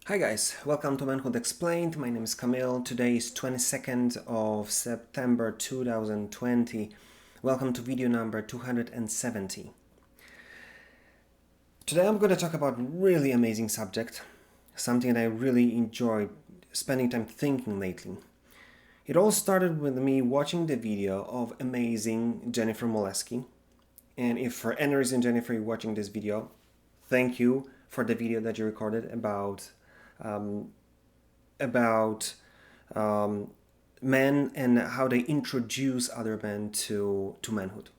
Hi guys, welcome to Manhood Explained. My name is Camille. Today is 22nd of September 2020. Welcome to video number 270. Today I'm going to talk about a really amazing subject, something that I really enjoyed spending time thinking lately. It all started with me watching the video of amazing Jennifer Molesky. And if for any reason, Jennifer, you're watching this video, thank you for the video that you recorded about about men and how they introduce other men to manhood.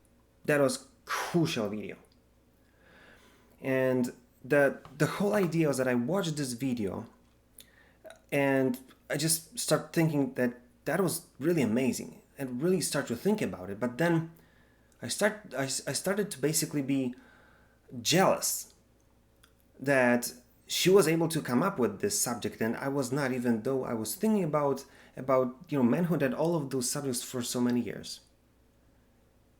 That was crucial video. And the whole idea was that I watched this video and I just start thinking that was really amazing and really start to think about it. But then I started to basically be jealous that she was able to come up with this subject and I was not, even though I was thinking about manhood and all of those subjects for so many years.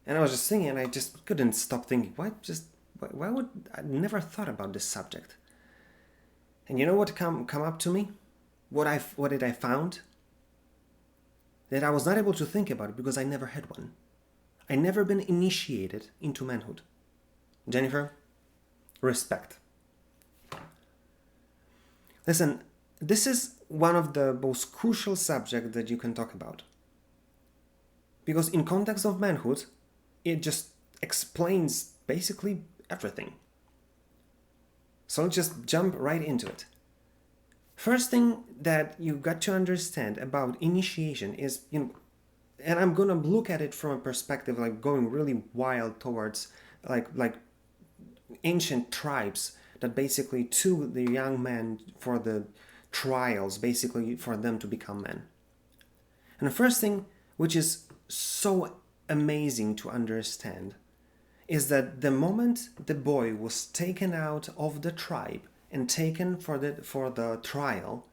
And I was just thinking, and I just couldn't stop thinking, why would I never thought about this subject? And you know what come up to me? What did I found? That I was not able to think about it because I never had one. I never been initiated into manhood. Jennifer, respect. Listen, this is one of the most crucial subjects that you can talk about. Because in context of manhood, it just explains basically everything. So let's just jump right into it. First thing that you got to understand about initiation is, and I'm gonna look at it from a perspective like going really wild towards like ancient tribes that basically took the young men for the trials, basically for them to become men. And the first thing, which is so amazing to understand, is that the moment the boy was taken out of the tribe and taken for the trial,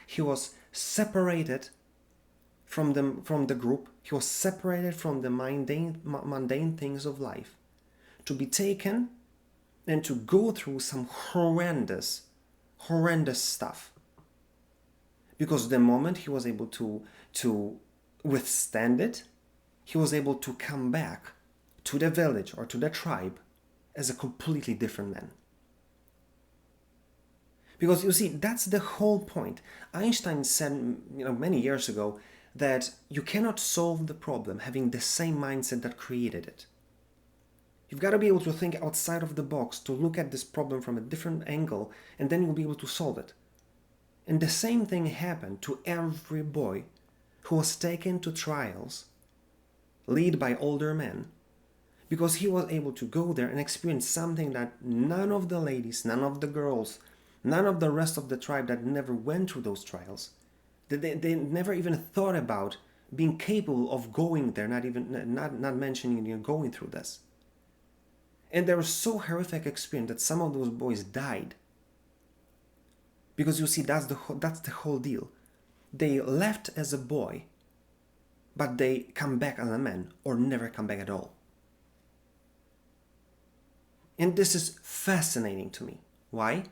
he was separated from the group. He was separated from the mundane things of life, to be taken and to go through some horrendous stuff. Because the moment he was able to withstand it, he was able to come back to the village or to the tribe as a completely different man. Because you see, that's the whole point. Einstein said, many years ago, that you cannot solve the problem having the same mindset that created it. You've got to be able to think outside of the box, to look at this problem from a different angle, and then you'll be able to solve it. And the same thing happened to every boy who was taken to trials, led by older men, because he was able to go there and experience something that none of the ladies, none of the girls, none of the rest of the tribe that never went through those trials, they never even thought about being capable of going there, not mentioning going through this. And there was so horrific experience that some of those boys died. Because you see, that's the whole deal. They left as a boy, but they come back as a man, or never come back at all. And this is fascinating to me. Why?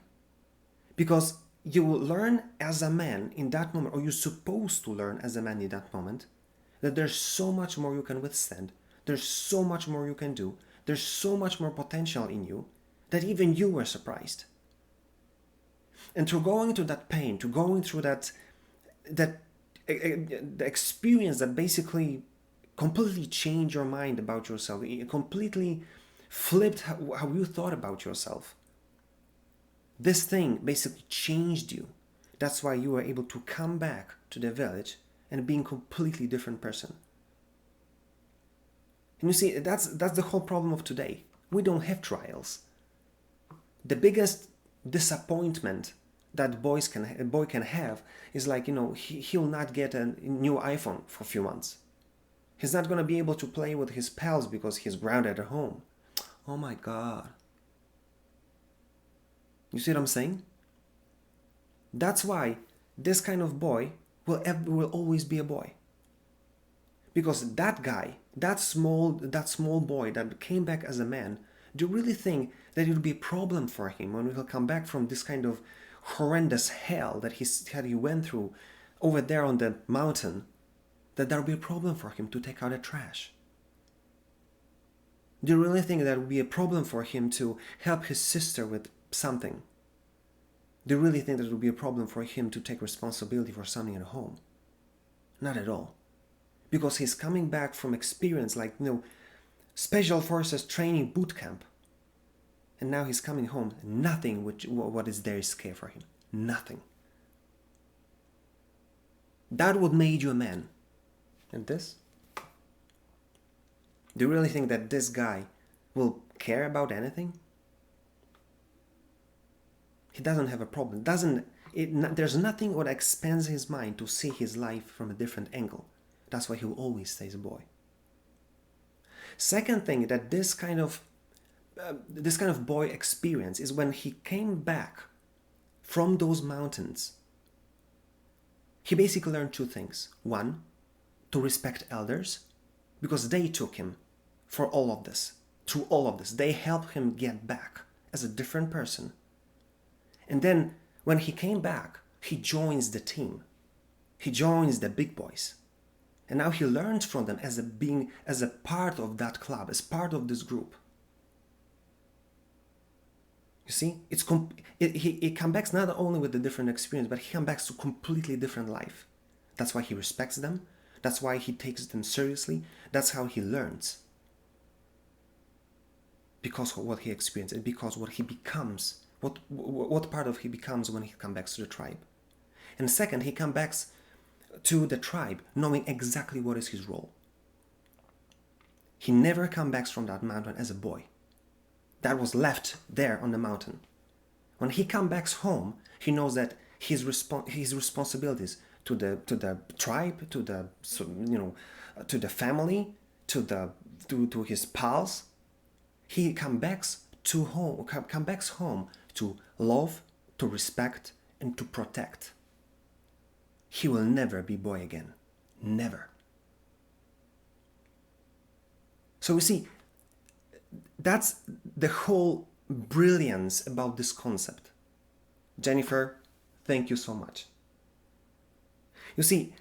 Because you will learn as a man in that moment, or you're supposed to learn as a man in that moment, that there's so much more you can withstand. There's so much more you can do. There's so much more potential in you that even you were surprised. And through going through that pain, to going through the experience that basically completely changed your mind about yourself, it completely flipped how you thought about yourself. This thing basically changed you. That's why you were able to come back to the village and being a completely different person. And you see, that's the whole problem of today. We don't have trials. The biggest disappointment that a boy can have is like, he'll not get a new iPhone for a few months. He's not going to be able to play with his pals because he's grounded at home. Oh my God. You see what I'm saying? That's why this kind of boy will always be a boy. Because that guy, that small boy that came back as a man, do you really think that it will be a problem for him when he'll come back from this kind of horrendous hell that he went through over there on the mountain, that there would be a problem for him to take out the trash? Do you really think that would be a problem for him to help his sister with something? Do you really think that it would be a problem for him to take responsibility for something at home? Not at all. Because he's coming back from experience like, Special Forces training boot camp. And now he's coming home. Nothing what is there is scary for him. Nothing. That would make you a man. And this? Do you really think that this guy will care about anything? He doesn't have a problem. There's nothing what expands his mind to see his life from a different angle. That's why he will always stay a boy. Second thing that this kind of boy experience is when he came back from those mountains. He basically learned two things. One, to respect elders, because they took him for all of this, through all of this. They helped him get back as a different person. And then when he came back, he joins the team. He joins the big boys. And now he learns from them as a part of that club, as part of this group. You see, he comes back not only with a different experience, but he comes back to a completely different life. That's why he respects them. That's why he takes them seriously. That's how he learns. Because of what he experienced and because what he becomes, what part of he becomes when he comes back to the tribe. And second, he comes back to the tribe knowing exactly what is his role. He never comes back from that mountain as a boy that was left there on the mountain. When he comes back home, he knows that his responsibilities to the tribe, to the family, to his pals, he comes back home to love, to respect, and to protect. He will never be boy again. Never. So you see, that's the whole brilliance about this concept. Jennifer, thank you so much. You see,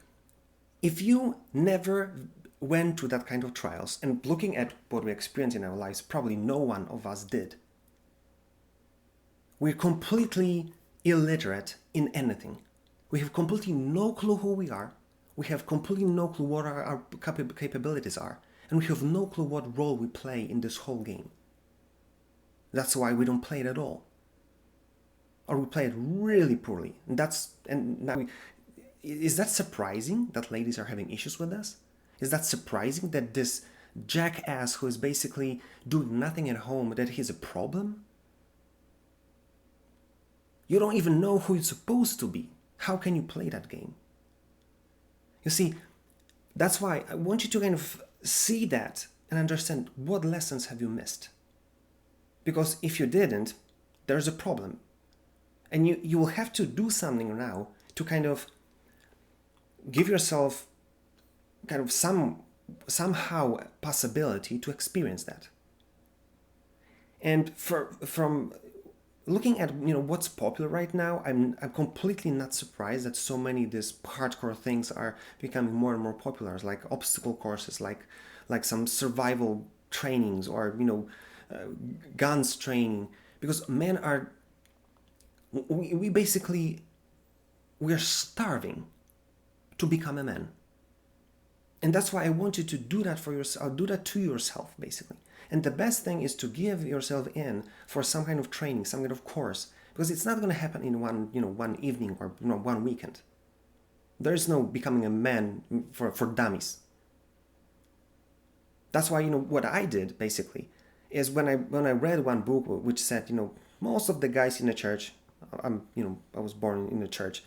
if you never went through that kind of trials, and looking at what we experience in our lives, probably no one of us did. We're completely illiterate in anything. We have completely no clue who we are. We have completely no clue what our capabilities are. And we have no clue what role we play in this whole game. That's why we don't play it at all. Or we play it really poorly. Is that surprising that ladies are having issues with this? Is that surprising that this jackass who is basically doing nothing at home, that he's a problem? You don't even know who you're supposed to be. How can you play that game? You see, that's why I want you to kind of see that and understand what lessons have you missed. Because if you didn't, there's a problem. And you will have to do something now to kind of give yourself kind of somehow possibility to experience that. And from looking at what's popular right now, I'm completely not surprised that so many of these hardcore things are becoming more and more popular, like obstacle courses, like some survival trainings, or guns training, because men are we're starving to become a man. And that's why I want you to do that for yourself, do that to yourself, basically. And the best thing is to give yourself in for some kind of training, some kind of course, because it's not going to happen in one evening or one weekend. There is no becoming a man for dummies. That's why what I did basically is when I read one book which said most of the guys in the church, I was born in the church.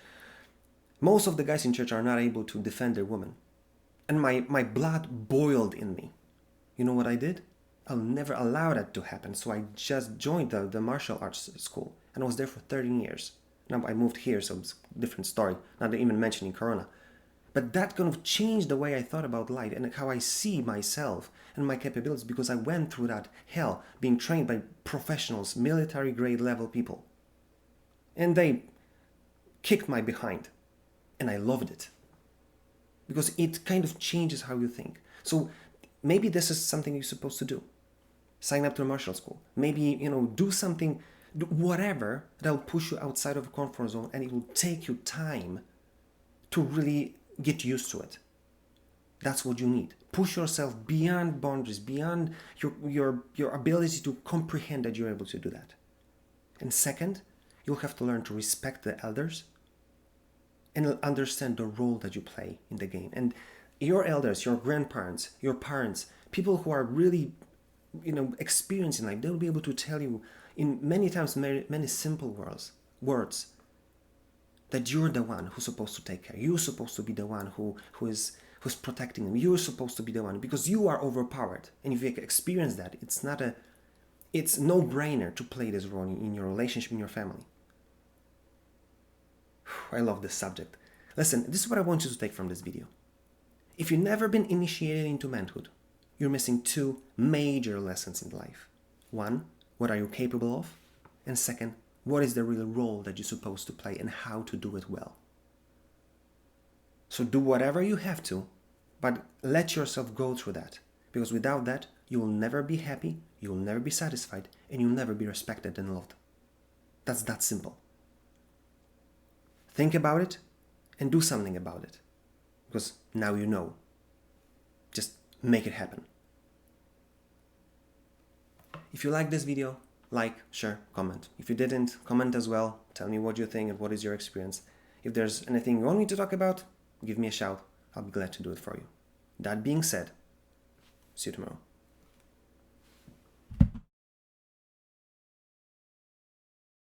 Most of the guys in church are not able to defend their women. And my blood boiled in me. You know what I did? I'll never allow that to happen. So I just joined the martial arts school. And I was there for 13 years. Now I moved here, so it's a different story. Not even mentioning Corona. But that kind of changed the way I thought about life and how I see myself and my capabilities, because I went through that hell being trained by professionals, military grade level people. And they kicked my behind. And I loved it. Because it kind of changes how you think. So maybe this is something you're supposed to do. Sign up to a martial school. Maybe, do something, whatever, that'll push you outside of a comfort zone, and it will take you time to really get used to it. That's what you need. Push yourself beyond boundaries, beyond your ability to comprehend that you're able to do that. And second, you'll have to learn to respect the elders and understand the role that you play in the game. And your elders, your grandparents, your parents, people who are really, experienced in life, they'll be able to tell you in many times, many simple words that you're the one who's supposed to take care. You're supposed to be the one who's protecting them. You're supposed to be the one because you are overpowered. And if you experience that, it's no-brainer to play this role in your relationship, in your family. I love this subject. Listen, this is what I want you to take from this video. If you've never been initiated into manhood, you're missing two major lessons in life. One, what are you capable of? And second, what is the real role that you're supposed to play and how to do it well? So do whatever you have to, but let yourself go through that. Because without that, you will never be happy, you will never be satisfied, and you'll never be respected and loved. That's that simple. Think about it and do something about it. Because now you know. Just make it happen. If you like this video, like, share, comment. If you didn't, comment as well. Tell me what you think and what is your experience. If there's anything you want me to talk about, give me a shout. I'll be glad to do it for you. That being said, see you tomorrow.